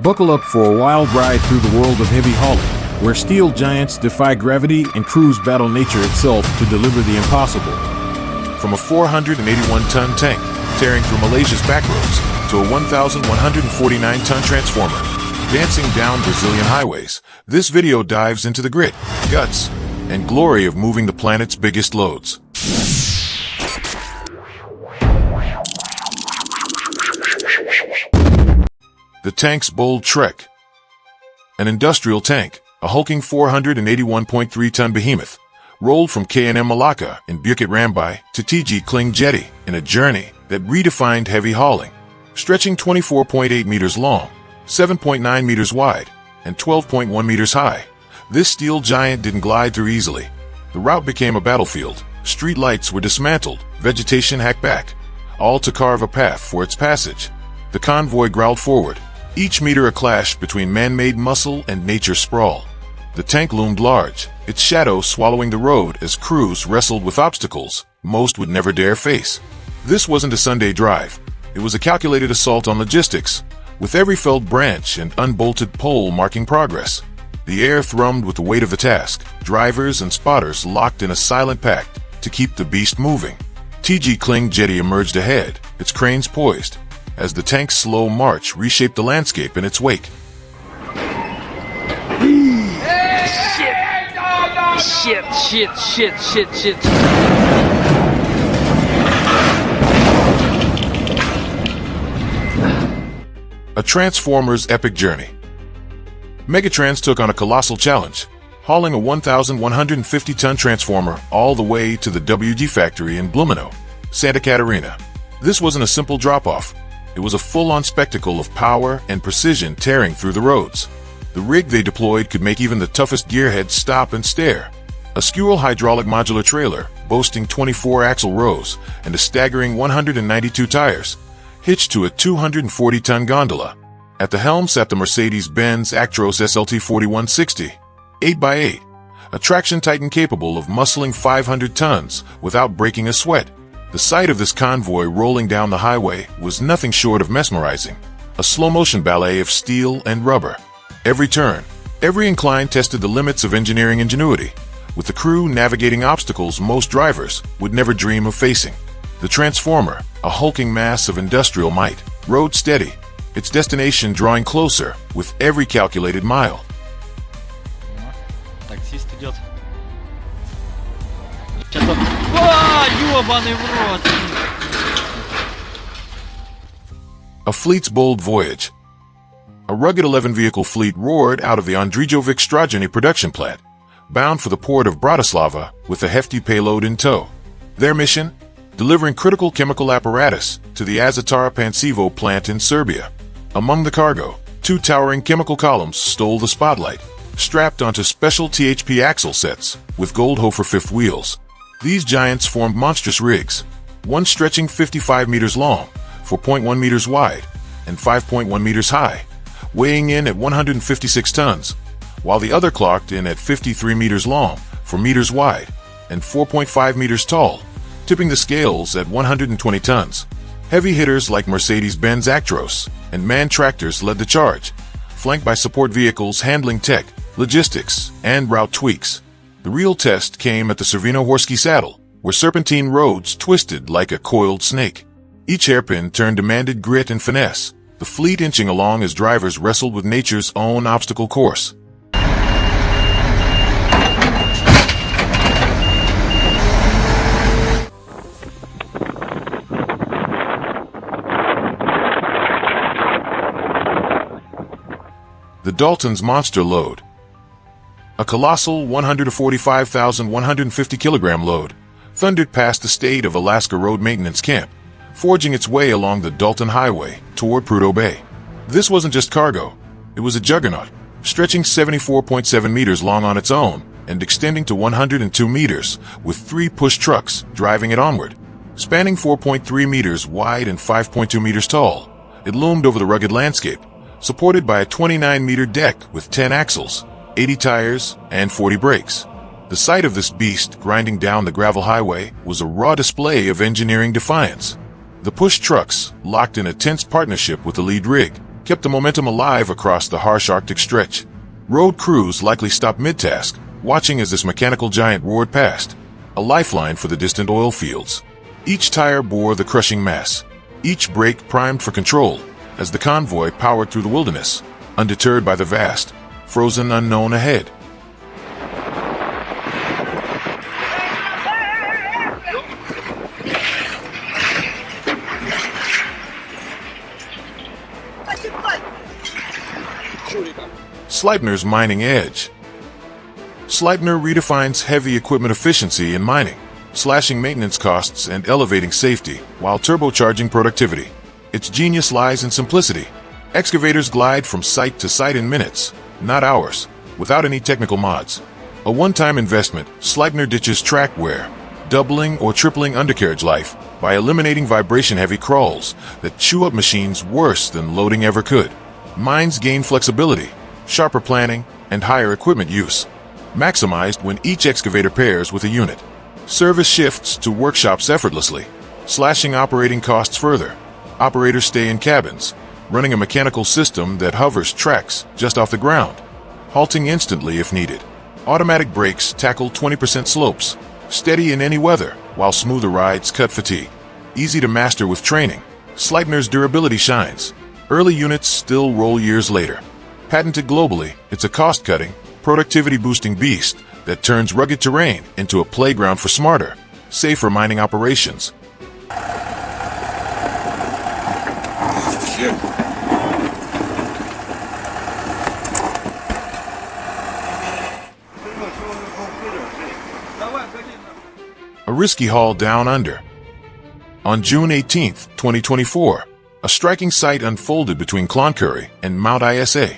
Buckle up for a wild ride through the world of heavy hauling, where steel giants defy gravity and crews battle nature itself to deliver the impossible. From a 481-ton tank tearing through Malaysia's backroads to a 1,149-ton transformer dancing down Brazilian highways, this video dives into the grit, guts, and glory of moving the planet's biggest loads. The tank's bold trek. An industrial tank, a hulking 481.3-ton behemoth, rolled from K&M Malacca in Bukit Rambai to TG Kling Jetty in a journey that redefined heavy hauling. Stretching 24.8 meters long, 7.9 meters wide, and 12.1 meters high, this steel giant didn't glide through easily. The route became a battlefield. Street lights were dismantled, vegetation hacked back, all to carve a path for its passage. The convoy growled forward, each meter a clash between man-made muscle and nature's sprawl. The tank loomed large, its shadow swallowing the road as crews wrestled with obstacles most would never dare face. This wasn't a Sunday drive. It was a calculated assault on logistics, with every felled branch and unbolted pole marking progress. The air thrummed with the weight of the task, drivers and spotters locked in a silent pact to keep the beast moving. TG Kling Jetty emerged ahead, its cranes poised, as the tank's slow march reshaped the landscape in its wake. Shit. A transformer's epic journey. Megatrans took on a colossal challenge, hauling a 1,150-ton transformer all the way to the WG factory in Blumenau, Santa Catarina. This wasn't a simple drop-off. It was a full-on spectacle of power and precision tearing through the roads. The rig they deployed could make even the toughest gearheads stop and stare. A Skewell hydraulic modular trailer, boasting 24 axle rows and a staggering 192 tires, hitched to a 240-ton gondola. At the helm sat the Mercedes-Benz Actros SLT 4160, 8x8, a traction titan capable of muscling 500 tons without breaking a sweat. The sight of this convoy rolling down the highway was nothing short of mesmerizing, a slow-motion ballet of steel and rubber. Every turn, every incline tested the limits of engineering ingenuity, with the crew navigating obstacles most drivers would never dream of facing. The transformer, a hulking mass of industrial might, rode steady, its destination drawing closer with every calculated mile. Таксист идет. Ёбаный в рот! A fleet's bold voyage. A rugged 11-vehicle fleet roared out of the Andrijovic Strajany production plant, bound for the port of Bratislava with a hefty payload in tow. Their mission? Delivering critical chemical apparatus to the Azotara Pančevo plant in Serbia. Among the cargo, 2 towering chemical columns stole the spotlight, strapped onto special THP axle sets with Goldhofer fifth wheels. These giants formed monstrous rigs, one stretching 55 meters long, 4.1 meters wide, and 5.1 meters high, weighing in at 156 tons, while the other clocked in at 53 meters long, 4 meters wide, and 4.5 meters tall, tipping the scales at 120 tons. Heavy hitters like Mercedes-Benz Actros and MAN tractors led the charge, flanked by support vehicles handling tech, logistics, and route tweaks. The real test came at the Servino-Horsky saddle, where serpentine roads twisted like a coiled snake. Each hairpin turn demanded grit and finesse, the fleet inching along as drivers wrestled with nature's own obstacle course. The Dalton's monster load. A colossal 145,150 kilogram load thundered past the state of Alaska Road Maintenance Camp, forging its way along the Dalton Highway toward Prudhoe Bay. This wasn't just cargo. It was a juggernaut, stretching 74.7 meters long on its own and extending to 102 meters, with 3 push trucks driving it onward. Spanning 4.3 meters wide and 5.2 meters tall, it loomed over the rugged landscape, supported by a 29-meter deck with 10 axles, 80 tires, and 40 brakes. The sight of this beast grinding down the gravel highway was a raw display of engineering defiance. The push trucks, locked in a tense partnership with the lead rig, kept the momentum alive across the harsh Arctic stretch. Road crews likely stopped mid-task, watching as this mechanical giant roared past, a lifeline for the distant oil fields. Each tire bore the crushing mass, each brake primed for control, as the convoy powered through the wilderness, undeterred by the vast, frozen unknown ahead. Sleipner's Mining Edge. Sleipner redefines heavy equipment efficiency in mining, slashing maintenance costs and elevating safety while turbocharging productivity. Its genius lies in simplicity. Excavators glide from site to site in minutes, not hours, without any technical mods. A one-time investment, Sleipner ditches track wear, doubling or tripling undercarriage life by eliminating vibration-heavy crawls that chew up machines worse than loading ever could. Mines gain flexibility, sharper planning, and higher equipment use, maximized when each excavator pairs with a unit. Service shifts to workshops effortlessly, slashing operating costs further. Operators stay in cabins, running a mechanical system that hovers tracks just off the ground, halting instantly if needed. Automatic brakes tackle 20% slopes, steady in any weather, while smoother rides cut fatigue. Easy to master with training, Sleipner's durability shines. Early units still roll years later. Patented globally, it's a cost-cutting, productivity-boosting beast that turns rugged terrain into a playground for smarter, safer mining operations. A risky haul down under. On June 18, 2024, a striking sight unfolded between Cloncurry and Mount Isa.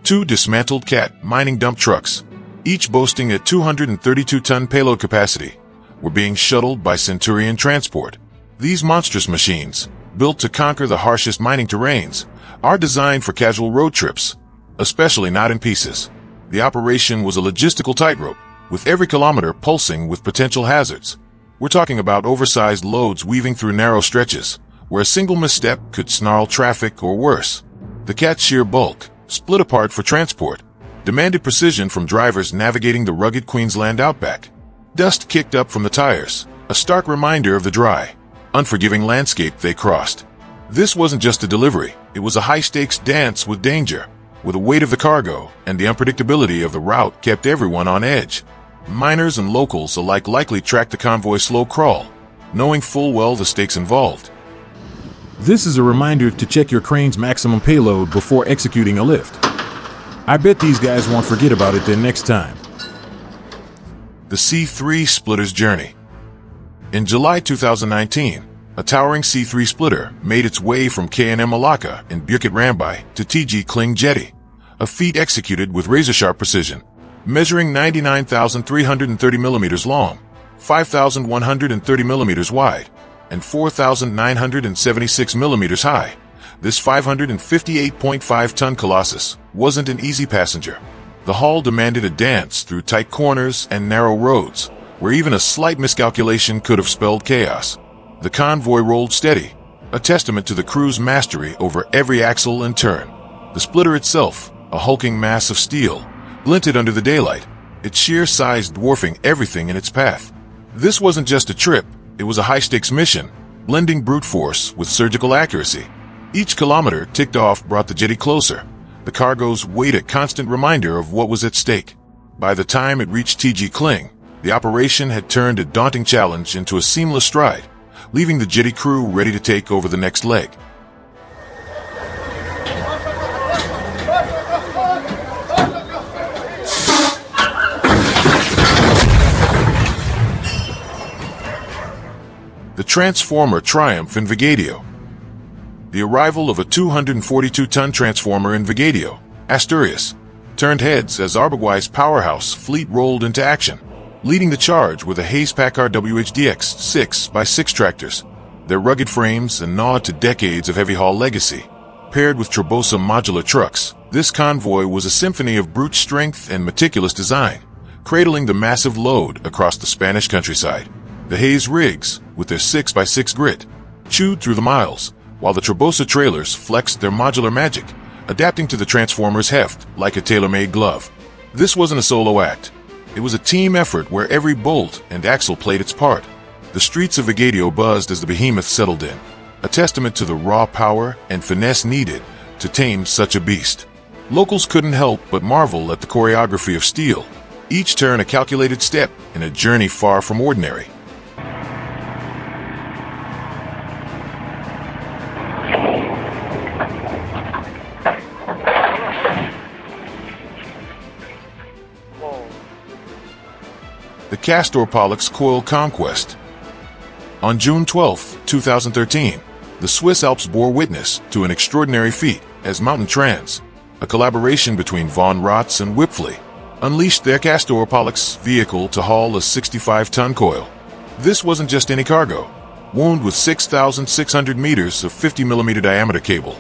Two dismantled Cat mining dump trucks, each boasting a 232-ton payload capacity, were being shuttled by Centurion Transport. These monstrous machines, built to conquer the harshest mining terrains, are designed for casual road trips, especially not in pieces. The operation was a logistical tightrope, with every kilometer pulsing with potential hazards. We're talking about oversized loads weaving through narrow stretches, where a single misstep could snarl traffic or worse. The Cat's sheer bulk, split apart for transport, demanded precision from drivers navigating the rugged Queensland outback. Dust kicked up from the tires, a stark reminder of the dry, unforgiving landscape they crossed. This wasn't just a delivery, it was a high-stakes dance with danger, where the weight of the cargo and the unpredictability of the route kept everyone on edge. Miners and locals alike likely tracked the convoy's slow crawl, knowing full well the stakes involved. This is a reminder to check your crane's maximum payload before executing a lift. I bet these guys won't forget about it the next time. The C3 Splitter's Journey. In July 2019, a towering C3 splitter made its way from K&M Malacca in Bukit Rambai to TG Kling Jetty, a feat executed with razor-sharp precision. Measuring 99,330 millimeters long, 5,130 millimeters wide, and 4,976 millimeters high, this 558.5-ton colossus wasn't an easy passenger. The haul demanded a dance through tight corners and narrow roads, where even a slight miscalculation could have spelled chaos. The convoy rolled steady, a testament to the crew's mastery over every axle and turn. The splitter itself, a hulking mass of steel, glinted under the daylight, its sheer size dwarfing everything in its path. This wasn't just a trip, it was a high-stakes mission, blending brute force with surgical accuracy. Each kilometer ticked off brought the jetty closer, the cargo's weight a constant reminder of what was at stake. By the time it reached TG Kling, the operation had turned a daunting challenge into a seamless stride, leaving the jetty crew ready to take over the next leg. The Transformer Triumph in Vigadio. The arrival of a 242-ton transformer in Vigadio, Asturias, turned heads as Arbeguai's powerhouse fleet rolled into action. Leading the charge were the Hayes Packard WHDX 6x6 tractors, their rugged frames a nod to decades of heavy-haul legacy. Paired with Trabosa modular trucks, this convoy was a symphony of brute strength and meticulous design, cradling the massive load across the Spanish countryside. The Hayes rigs, with their 6x6 grit, chewed through the miles, while the Trabosa trailers flexed their modular magic, adapting to the transformer's heft like a tailor-made glove. This wasn't a solo act. It was a team effort where every bolt and axle played its part. The streets of Vigadio buzzed as the behemoth settled in, a testament to the raw power and finesse needed to tame such a beast. Locals couldn't help but marvel at the choreography of steel, each turn a calculated step in a journey far from ordinary. The Castor Pollux Coil Conquest. On June 12, 2013, the Swiss Alps bore witness to an extraordinary feat as Mountain Trans, a collaboration between Von Rotz and Wipfli, unleashed their Castor Pollux vehicle to haul a 65-ton coil. This wasn't just any cargo, wound with 6,600 meters of 50mm diameter cable.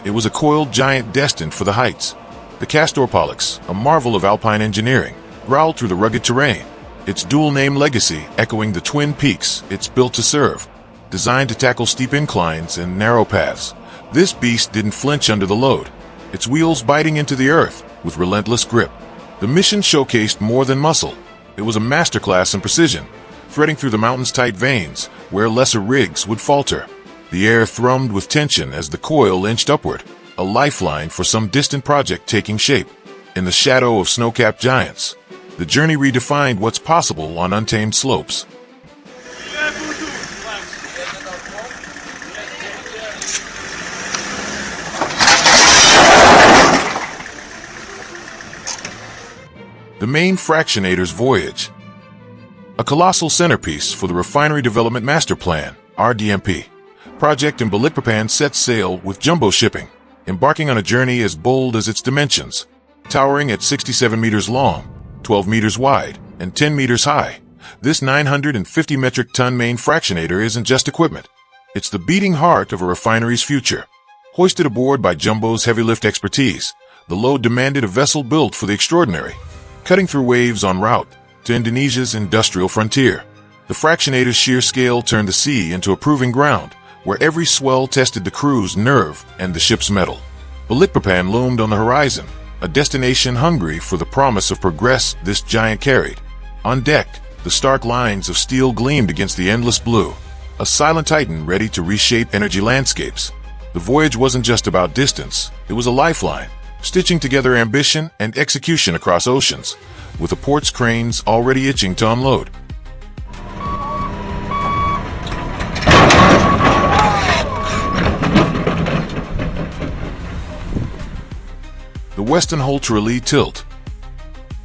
It was a coiled giant destined for the heights. The Castor Pollux, a marvel of alpine engineering, growled through the rugged terrain, its dual-name legacy echoing the twin peaks it's built to serve. Designed to tackle steep inclines and narrow paths, this beast didn't flinch under the load, its wheels biting into the earth with relentless grip. The mission showcased more than muscle. It was a masterclass in precision, threading through the mountain's tight veins where lesser rigs would falter. The air thrummed with tension as the coil inched upward, a lifeline for some distant project taking shape. In the shadow of snow-capped giants, the journey redefined what's possible on untamed slopes. The main fractionator's voyage. A colossal centerpiece for the Refinery Development Master Plan, RDMP, project in Balikpapan sets sail with jumbo shipping, embarking on a journey as bold as its dimensions. Towering at 67 meters long, 12 meters wide, and 10 meters high, this 950 metric ton main fractionator isn't just equipment. It's the beating heart of a refinery's future. Hoisted aboard by Jumbo's heavy lift expertise, the load demanded a vessel built for the extraordinary, cutting through waves en route to Indonesia's industrial frontier. The fractionator's sheer scale turned the sea into a proving ground, where every swell tested the crew's nerve and the ship's mettle. Balikpapan loomed on the horizon, a destination hungry for the promise of progress this giant carried. On deck, the stark lines of steel gleamed against the endless blue, a silent titan ready to reshape energy landscapes. The voyage wasn't just about distance, it was a lifeline, stitching together ambition and execution across oceans, with the port's cranes already itching to unload. The Western Hultrally Tilt.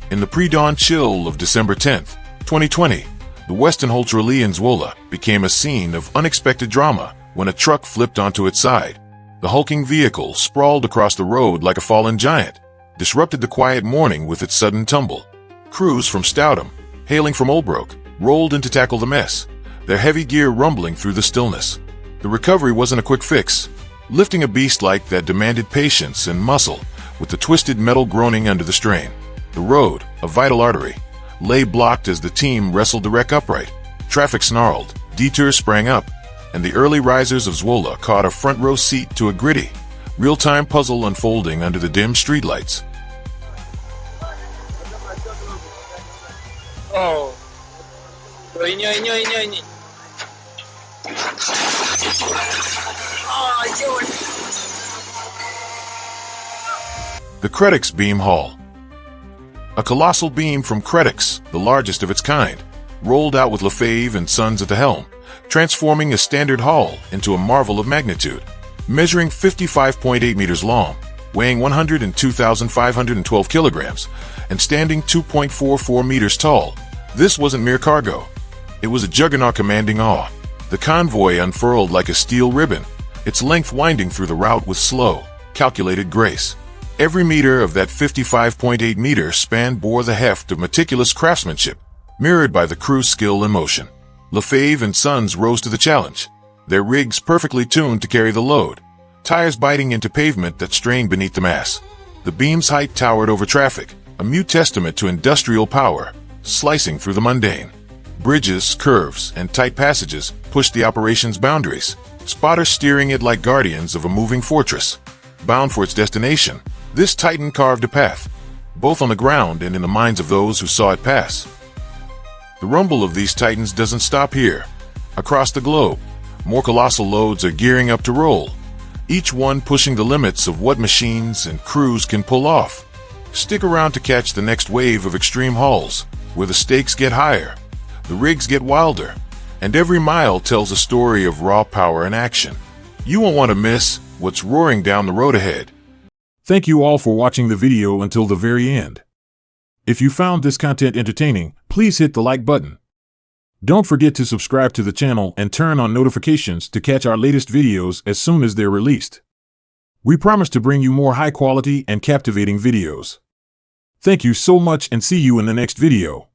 In the pre-dawn chill of December 10, 2020, the Western Hultrally in Zwolle became a scene of unexpected drama when a truck flipped onto its side. The hulking vehicle sprawled across the road like a fallen giant, disrupted the quiet morning with its sudden tumble. Crews from Stoutham, hailing from Oldbroek, rolled in to tackle the mess, their heavy gear rumbling through the stillness. The recovery wasn't a quick fix. Lifting a beast like that demanded patience and muscle, with the twisted metal groaning under the strain. The road, a vital artery, lay blocked as the team wrestled the wreck upright. Traffic snarled, detours sprang up, and the early risers of Zwolle caught a front-row seat to a gritty, real-time puzzle unfolding under the dim streetlights. Oh, ini. The Credix Beam Haul. A colossal beam from Credix, the largest of its kind, rolled out with Lefebvre and Sons at the helm, transforming a standard hull into a marvel of magnitude. Measuring 55.8 meters long, weighing 102,512 kilograms, and standing 2.44 meters tall, this wasn't mere cargo. It was a juggernaut commanding awe. The convoy unfurled like a steel ribbon, its length winding through the route with slow, calculated grace. Every meter of that 55.8 meter span bore the heft of meticulous craftsmanship, mirrored by the crew's skill and motion. Lefebvre and Sons rose to the challenge, their rigs perfectly tuned to carry the load, tires biting into pavement that strained beneath the mass. The beam's height towered over traffic, a mute testament to industrial power, slicing through the mundane. Bridges, curves, and tight passages pushed the operation's boundaries, spotters steering it like guardians of a moving fortress. bound for its destination. This titan carved a path, both on the ground and in the minds of those who saw it pass. The rumble of these titans doesn't stop here. Across the globe, more colossal loads are gearing up to roll, each one pushing the limits of what machines and crews can pull off. Stick around to catch the next wave of extreme hauls, where the stakes get higher, the rigs get wilder, and every mile tells a story of raw power and action. You won't want to miss what's roaring down the road ahead. Thank you all for watching the video until the very end. If you found this content entertaining, please hit the like button. Don't forget to subscribe to the channel and turn on notifications to catch our latest videos as soon as they're released. We promise to bring you more high quality and captivating videos. Thank you so much and see you in the next video.